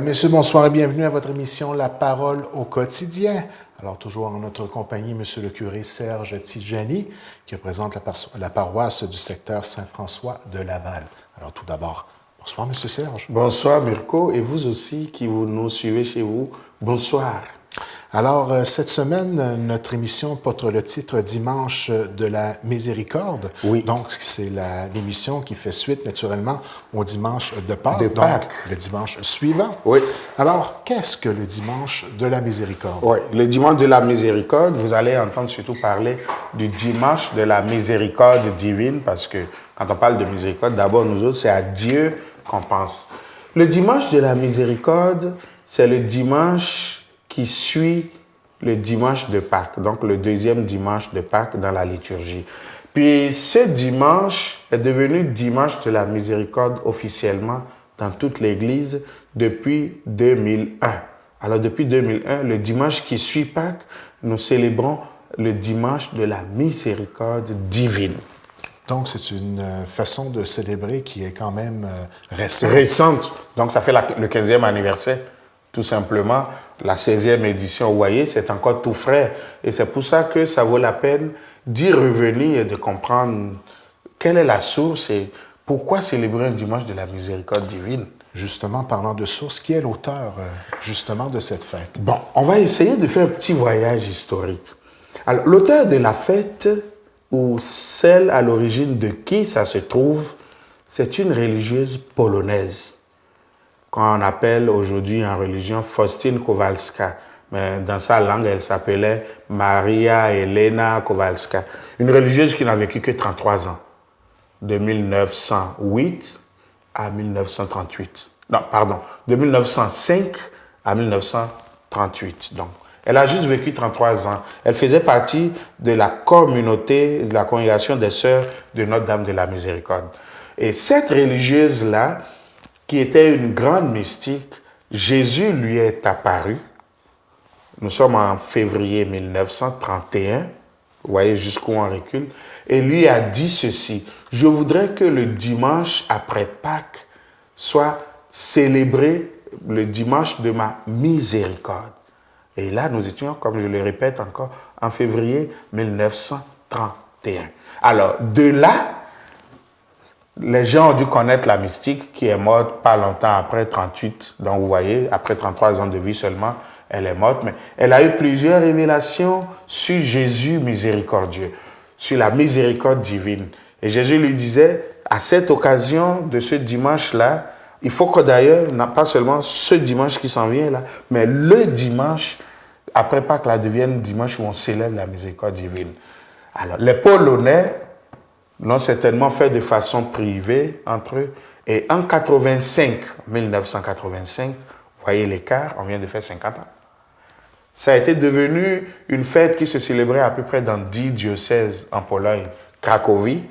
Mesdames, Messieurs, bonsoir et bienvenue à votre émission La Parole au quotidien. Alors, toujours en notre compagnie, Monsieur le curé Serge Tidjani, qui représente la paroisse du secteur Saint-François de Laval. Alors, tout d'abord, bonsoir, Monsieur Serge. Bonsoir, Mirko, et vous aussi qui nous suivez chez vous, bonsoir. Alors, cette semaine, notre émission porte le titre Dimanche de la Miséricorde. Oui. Donc, c'est l'émission qui fait suite, naturellement, au dimanche de Pâques. De Pâques. Donc, le dimanche suivant. Oui. Alors, qu'est-ce que le dimanche de la Miséricorde? Oui, le dimanche de la Miséricorde, vous allez entendre surtout parler du dimanche de la Miséricorde divine, parce que quand on parle de miséricorde, d'abord, nous autres, c'est à Dieu qu'on pense. Le dimanche de la Miséricorde, c'est le dimanche qui suit le dimanche de Pâques, donc le deuxième dimanche de Pâques dans la liturgie. Puis ce dimanche est devenu dimanche de la miséricorde officiellement dans toute l'Église depuis 2001. Alors depuis 2001, le dimanche qui suit Pâques, nous célébrons le dimanche de la miséricorde divine. Donc, c'est une façon de célébrer qui est quand même récente. Récente. Donc ça fait le 15e anniversaire. Tout simplement, la 16e édition, vous voyez, c'est encore tout frais. Et c'est pour ça que ça vaut la peine d'y revenir et de comprendre quelle est la source et pourquoi célébrer un dimanche de la miséricorde divine. Justement, parlant de source, qui est l'auteur, justement, de cette fête? Bon, on va essayer de faire un petit voyage historique. Alors, l'auteur de la fête, ou celle à l'origine de qui ça se trouve, c'est une religieuse polonaise, qu'on appelle aujourd'hui en religion Faustine Kowalska. Mais dans sa langue, elle s'appelait Maria Elena Kowalska. Une religieuse qui n'a vécu que 33 ans, de 1908 à 1938. Non, pardon, de 1905 à 1938. Donc, elle a juste vécu 33 ans. Elle faisait partie de la communauté, de la congrégation des Sœurs de Notre-Dame de la Miséricorde. Et cette religieuse-là, qui était une grande mystique, Jésus lui est apparu. Nous sommes en février 1931, vous voyez jusqu'où on recule, et lui a dit ceci: je voudrais que le dimanche après Pâques soit célébré le dimanche de ma miséricorde. Et là, nous étions, comme je le répète encore, en février 1931. Alors, de là, les gens ont dû connaître la mystique qui est morte pas longtemps après 38. Donc vous voyez, après 33 ans de vie seulement, elle est morte. Mais elle a eu plusieurs révélations sur Jésus miséricordieux, sur la miséricorde divine. Et Jésus lui disait, à cette occasion de ce dimanche-là, il faut que d'ailleurs, pas seulement ce dimanche qui s'en vient là, mais le dimanche, après Pâques, là, devienne dimanche où on célèbre la miséricorde divine. Alors, les Polonais l'ont certainement fait de façon privée entre eux. Et en 1985, vous voyez l'écart, on vient de faire 50 ans. Ça a été devenu une fête qui se célébrait à peu près dans 10 diocèses en Pologne. Cracovie,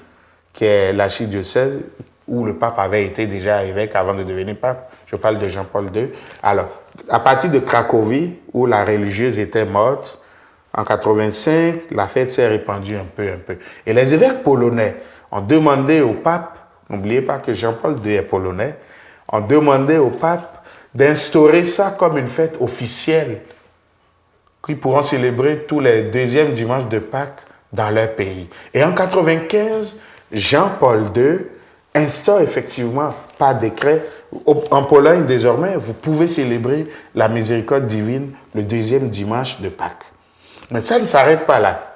qui est l'archidiocèse où le pape avait été déjà évêque avant de devenir pape. Je parle de Jean-Paul II. Alors, à partir de Cracovie, où la religieuse était morte, en 85, la fête s'est répandue un peu. Et les évêques polonais ont demandé au pape, n'oubliez pas que Jean-Paul II est polonais, ont demandé au pape d'instaurer ça comme une fête officielle qu'ils pourront célébrer tous les deuxièmes dimanches de Pâques dans leur pays. Et en 95, Jean-Paul II instaure effectivement par décret, en Pologne désormais, vous pouvez célébrer la miséricorde divine le deuxième dimanche de Pâques. Mais ça ne s'arrête pas là.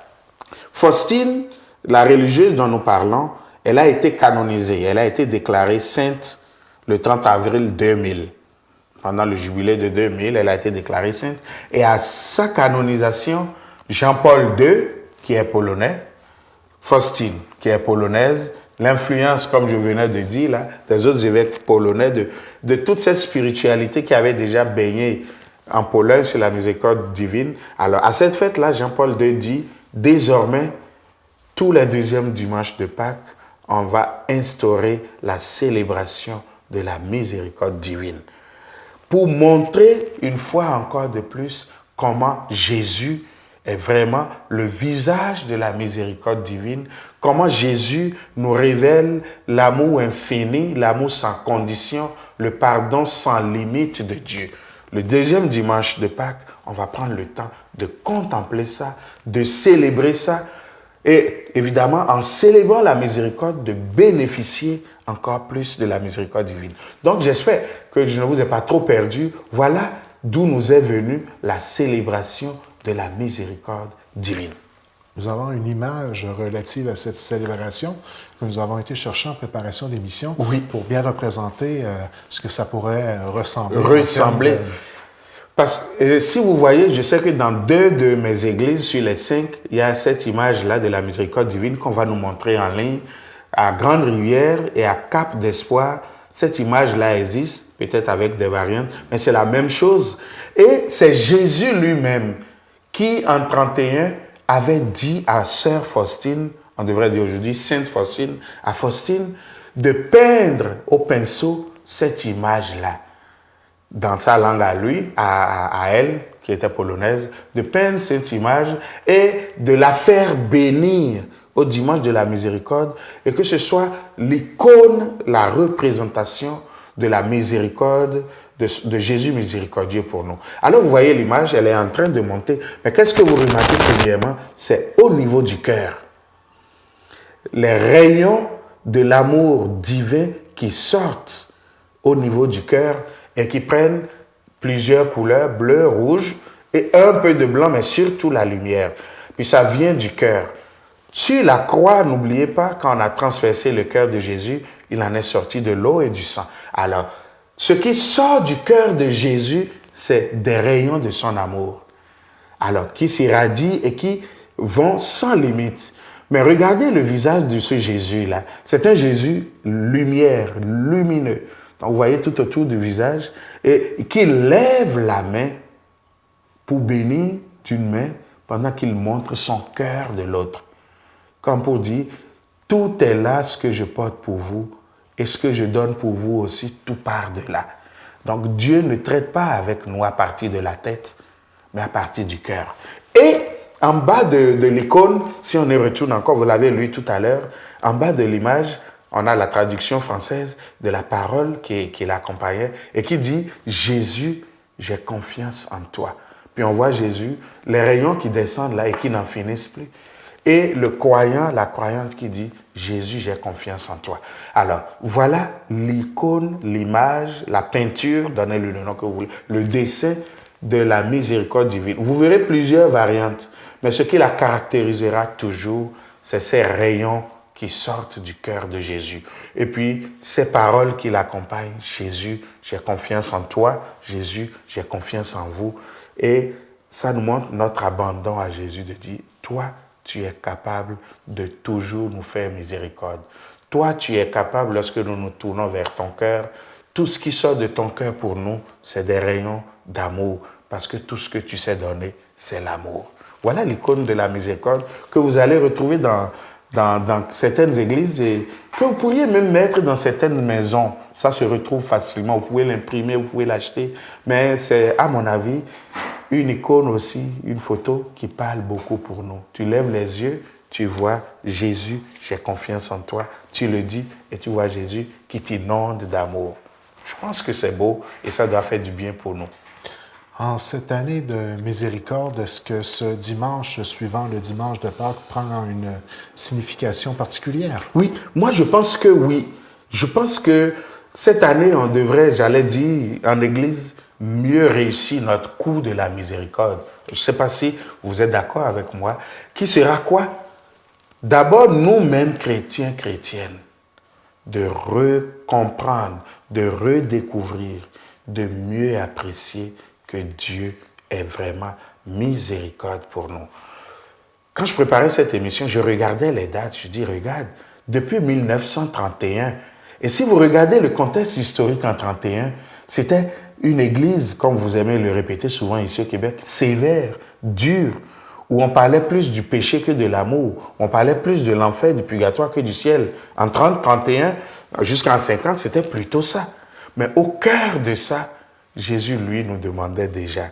Faustine, la religieuse dont nous parlons, elle a été canonisée, elle a été déclarée sainte le 30 avril 2000. Pendant le jubilé de 2000, elle a été déclarée sainte. Et à sa canonisation, Jean-Paul II, qui est polonais, Faustine, qui est polonaise, l'influence, comme je venais de dire, là, des autres évêques polonais, de toute cette spiritualité qui avait déjà baigné en Pologne sur la miséricorde divine. Alors, à cette fête-là, Jean-Paul II dit, désormais, tous les deuxièmes dimanches de Pâques, on va instaurer la célébration de la miséricorde divine. Pour montrer une fois encore de plus comment Jésus est vraiment le visage de la miséricorde divine, comment Jésus nous révèle l'amour infini, l'amour sans condition le pardon sans limite de Dieu. Le deuxième dimanche de Pâques, on va prendre le temps de contempler ça, de célébrer ça, et évidemment, en célébrant la miséricorde, de bénéficier encore plus de la miséricorde divine. Donc, j'espère que je ne vous ai pas trop perdu. Voilà d'où nous est venue la célébration de la miséricorde divine. Nous avons une image relative à cette célébration que nous avons été chercher en préparation d'émission pour bien représenter ce que ça pourrait ressembler. Ressembler. Parce que si vous voyez, je sais que dans 2 de mes églises sur les 5, il y a cette image-là de la miséricorde divine qu'on va nous montrer en ligne. À Grande-Rivière et à Cap d'Espoir, cette image-là existe, peut-être avec des variantes, mais c'est la même chose. Et c'est Jésus lui-même qui, en 31, avait dit à Sœur Faustine, on devrait dire aujourd'hui Sainte Faustine, à Faustine, de peindre au pinceau cette image-là. Dans sa langue à lui, à elle, qui était polonaise, de peindre cette image et de la faire bénir au dimanche de la miséricorde et que ce soit l'icône, la représentation de la miséricorde, de Jésus miséricordieux pour nous. Alors vous voyez l'image, elle est en train de monter. Mais qu'est-ce que vous remarquez premièrement? C'est au niveau du cœur. Les rayons de l'amour divin qui sortent au niveau du cœur et qui prennent plusieurs couleurs, bleu, rouge et un peu de blanc, mais surtout la lumière. Puis ça vient du cœur. Sur la croix, n'oubliez pas, quand on a transpercé le cœur de Jésus, il en est sorti de l'eau et du sang. Alors, ce qui sort du cœur de Jésus, c'est des rayons de son amour. Alors, qui s'irradient et qui vont sans limite. Mais regardez le visage de ce Jésus-là. C'est un Jésus lumière, lumineux. Donc, vous voyez tout autour du visage et qui lève la main pour bénir d'une main pendant qu'il montre son cœur de l'autre. Comme pour dire, tout est là ce que je porte pour vous et ce que je donne pour vous aussi, tout part de là. Donc Dieu ne traite pas avec nous à partir de la tête, mais à partir du cœur. Et en bas de l'icône, si on y retourne encore, vous l'avez lu tout à l'heure, en bas de l'image, on a la traduction française de la parole qui l'accompagnait et qui dit « Jésus, j'ai confiance en toi ». Puis on voit Jésus, les rayons qui descendent là et qui n'en finissent plus. Et le croyant, la croyante qui dit « Jésus, j'ai confiance en toi ». Alors, voilà l'icône, l'image, la peinture, donnez-lui le nom que vous voulez, le dessin de la miséricorde divine. Vous verrez plusieurs variantes, mais ce qui la caractérisera toujours, c'est ces rayons qui sortent du cœur de Jésus. Et puis, ces paroles qui l'accompagnent, « Jésus, j'ai confiance en toi »,« Jésus, j'ai confiance en vous ». Et ça nous montre notre abandon à Jésus de dire « Toi, tu es capable de toujours nous faire miséricorde. Toi, tu es capable, lorsque nous nous tournons vers ton cœur, tout ce qui sort de ton cœur pour nous, c'est des rayons d'amour, parce que tout ce que tu sais donner, c'est l'amour. » Voilà l'icône de la miséricorde que vous allez retrouver dans certaines églises et que vous pourriez même mettre dans certaines maisons. Ça se retrouve facilement, vous pouvez l'imprimer, vous pouvez l'acheter, mais c'est, à mon avis, une icône aussi, une photo qui parle beaucoup pour nous. Tu lèves les yeux, tu vois Jésus, j'ai confiance en toi. Tu le dis et tu vois Jésus qui t'inonde d'amour. Je pense que c'est beau et ça doit faire du bien pour nous. En cette année de miséricorde, est-ce que ce dimanche suivant le dimanche de Pâques prend une signification particulière? Oui, moi je pense que oui. Je pense que cette année, on devrait, j'allais dire, en Église, mieux réussir notre coup de la miséricorde. Je ne sais pas si vous êtes d'accord avec moi. Qui sera quoi? D'abord, nous-mêmes, chrétiens, chrétiennes, de recomprendre, de redécouvrir, de mieux apprécier que Dieu est vraiment miséricorde pour nous. Quand je préparais cette émission, je regardais les dates. Je dis, regarde, depuis 1931, et si vous regardez le contexte historique en 1931, c'était une église, comme vous aimez le répéter souvent ici au Québec, sévère, dure, où on parlait plus du péché que de l'amour. On parlait plus de l'enfer, du purgatoire que du ciel. En 30, 31, jusqu'en 50, c'était plutôt ça. Mais au cœur de ça, Jésus, lui, nous demandait déjà,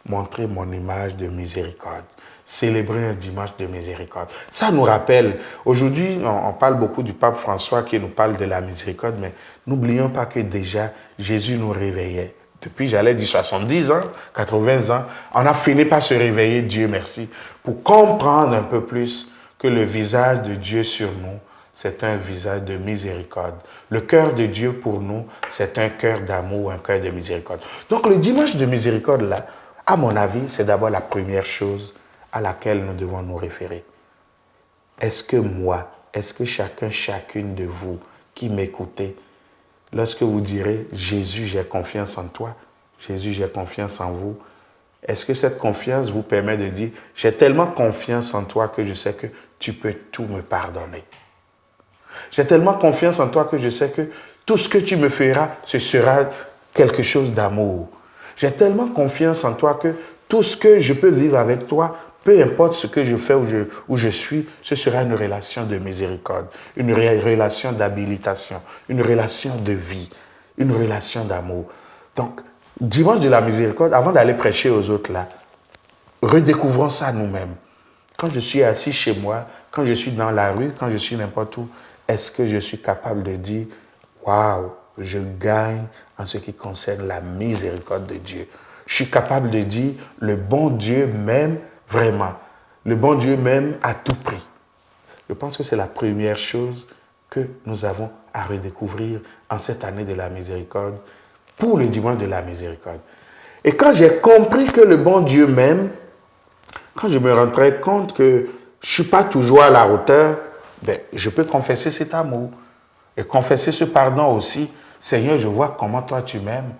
montrer mon image de miséricorde. Célébrer un dimanche de miséricorde. Ça nous rappelle, aujourd'hui, on parle beaucoup du pape François qui nous parle de la miséricorde, mais n'oublions pas que déjà, Jésus nous réveillait. Depuis, j'allais dire 70 ans, 80 ans, on a fini par se réveiller, Dieu merci, pour comprendre un peu plus que le visage de Dieu sur nous, c'est un visage de miséricorde. Le cœur de Dieu pour nous, c'est un cœur d'amour, un cœur de miséricorde. Donc le dimanche de miséricorde, là, à mon avis, c'est d'abord la première chose à laquelle nous devons nous référer. Est-ce que moi, est-ce que chacune de vous qui m'écoutez, lorsque vous direz « Jésus, j'ai confiance en toi, Jésus, j'ai confiance en vous », est-ce que cette confiance vous permet de dire « J'ai tellement confiance en toi que je sais que tu peux tout me pardonner. J'ai tellement confiance en toi que je sais que tout ce que tu me feras, ce sera quelque chose d'amour. J'ai tellement confiance en toi que tout ce que je peux vivre avec toi, peu importe ce que je fais ou je suis, ce sera une relation de miséricorde, une relation d'habilitation, une relation de vie, une relation d'amour. » Donc, dimanche de la miséricorde, avant d'aller prêcher aux autres là, redécouvrons ça nous-mêmes. Quand je suis assis chez moi, quand je suis dans la rue, quand je suis n'importe où, est-ce que je suis capable de dire « Waouh, je gagne en ce qui concerne la miséricorde de Dieu. » Je suis capable de dire « Le bon Dieu m'aime vraiment. Le bon Dieu m'aime à tout prix. » Je pense que c'est la première chose que nous avons à redécouvrir en cette année de la miséricorde, pour le dimanche de la miséricorde. Et quand j'ai compris que le bon Dieu m'aime, quand je me rendrai compte que je ne suis pas toujours à la hauteur, ben, je peux confesser cet amour et confesser ce pardon aussi. Seigneur, je vois comment toi tu m'aimes,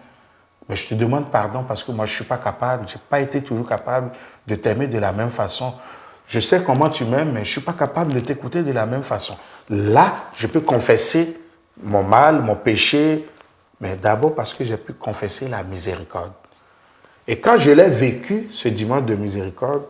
mais je te demande pardon parce que moi je ne suis pas capable, je n'ai pas été toujours capable de t'aimer de la même façon. Je sais comment tu m'aimes, mais je ne suis pas capable de t'écouter de la même façon. Là, je peux confesser mon mal, mon péché, mais d'abord parce que j'ai pu confesser la miséricorde. Et quand je l'ai vécu, ce dimanche de miséricorde,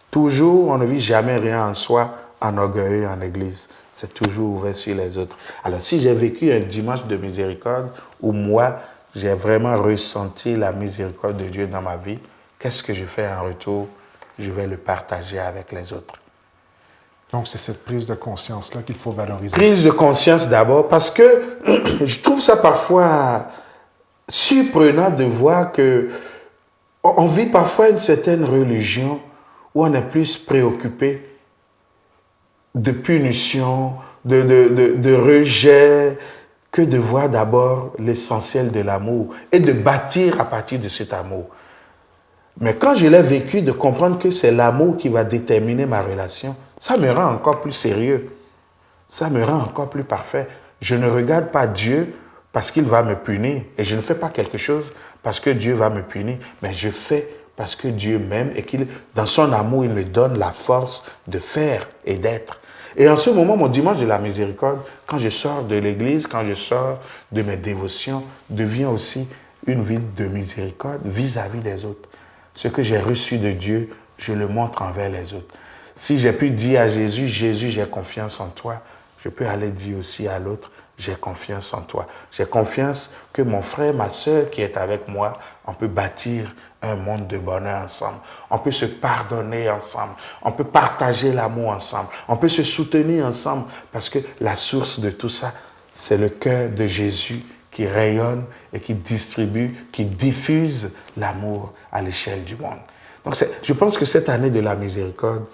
toujours, on ne vit jamais rien en soi enorgueilleux en église. C'est toujours ouvert sur les autres. Alors, si j'ai vécu un dimanche de miséricorde où moi, j'ai vraiment ressenti la miséricorde de Dieu dans ma vie, qu'est-ce que je fais en retour? Je vais le partager avec les autres. Donc, c'est cette prise de conscience-là qu'il faut valoriser. Prise de conscience d'abord, parce que je trouve ça parfois surprenant de voir que on vit parfois une certaine religion où on est plus préoccupé de punition, de rejet, que de voir d'abord l'essentiel de l'amour et de bâtir à partir de cet amour. Mais quand je l'ai vécu, de comprendre que c'est l'amour qui va déterminer ma relation, ça me rend encore plus sérieux. Ça me rend encore plus parfait. Je ne regarde pas Dieu parce qu'il va me punir. Et je ne fais pas quelque chose parce que Dieu va me punir. Mais je fais parce que Dieu m'aime et qu'il, dans son amour, il me donne la force de faire et d'être. Et en ce moment, mon dimanche de la miséricorde, quand je sors de l'église, quand je sors de mes dévotions, devient aussi une vie de miséricorde vis-à-vis des autres. Ce que j'ai reçu de Dieu, je le montre envers les autres. Si j'ai pu dire à Jésus, Jésus, j'ai confiance en toi, je peux aller dire aussi à l'autre, j'ai confiance en toi. J'ai confiance que mon frère, ma soeur qui est avec moi, on peut bâtir un monde de bonheur ensemble. On peut se pardonner ensemble. On peut partager l'amour ensemble. On peut se soutenir ensemble parce que la source de tout ça, c'est le cœur de Jésus qui rayonne et qui distribue, qui diffuse l'amour à l'échelle du monde. Donc je pense que cette année de la miséricorde,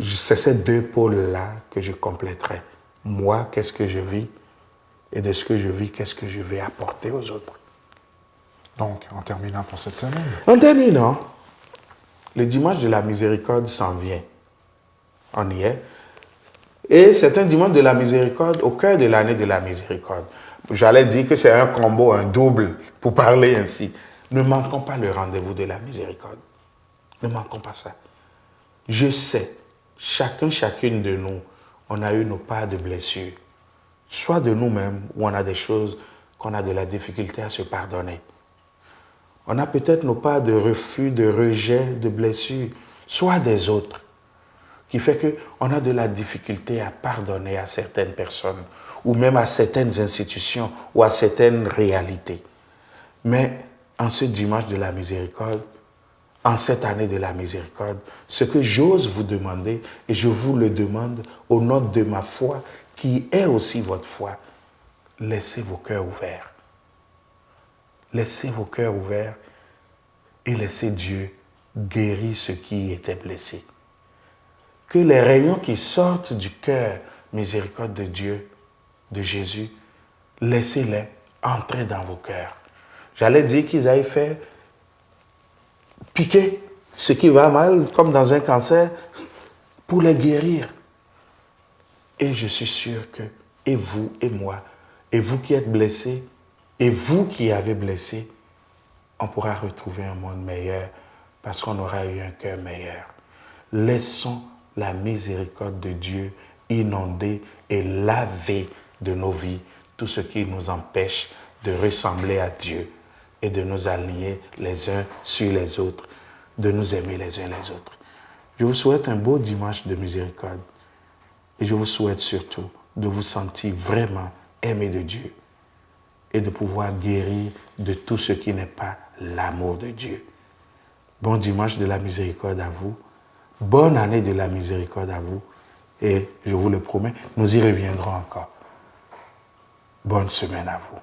c'est ces deux pôles-là que je compléterai. Moi, qu'est-ce que je vis? Et de ce que je vis, qu'est-ce que je vais apporter aux autres? Donc, en terminant pour cette semaine. En terminant, le dimanche de la miséricorde s'en vient. On y est. Et c'est un dimanche de la miséricorde au cœur de l'année de la miséricorde. J'allais dire que c'est un combo, un double, pour parler ainsi. Ne manquons pas le rendez-vous de la miséricorde. Ne manquons pas ça. Je sais, chacune de nous, on a eu nos parts de blessures. Soit de nous-mêmes, où on a des choses qu'on a de la difficulté à se pardonner. On a peut-être nos parts de refus, de rejet, de blessures, soit des autres, qui fait qu'on a de la difficulté à pardonner à certaines personnes, ou même à certaines institutions, ou à certaines réalités. Mais en ce dimanche de la miséricorde, en cette année de la miséricorde, ce que j'ose vous demander, et je vous le demande au nom de ma foi, qui est aussi votre foi, laissez vos cœurs ouverts. Laissez vos cœurs ouverts et laissez Dieu guérir ceux qui étaient blessés. Que les rayons qui sortent du cœur miséricorde de Dieu, de Jésus, laissez-les entrer dans vos cœurs. J'allais dire qu'ils avaient fait piquer ce qui va mal, comme dans un cancer, pour les guérir. Et je suis sûr que, et vous et moi, et vous qui êtes blessés, et vous qui avez blessé, on pourra retrouver un monde meilleur parce qu'on aura eu un cœur meilleur. Laissons la miséricorde de Dieu inonder et laver de nos vies tout ce qui nous empêche de ressembler à Dieu et de nous aligner les uns sur les autres, de nous aimer les uns les autres. Je vous souhaite un beau dimanche de miséricorde et je vous souhaite surtout de vous sentir vraiment aimé de Dieu et de pouvoir guérir de tout ce qui n'est pas l'amour de Dieu. Bon dimanche de la miséricorde à vous. Bonne année de la miséricorde à vous. Et je vous le promets, nous y reviendrons encore. Bonne semaine à vous.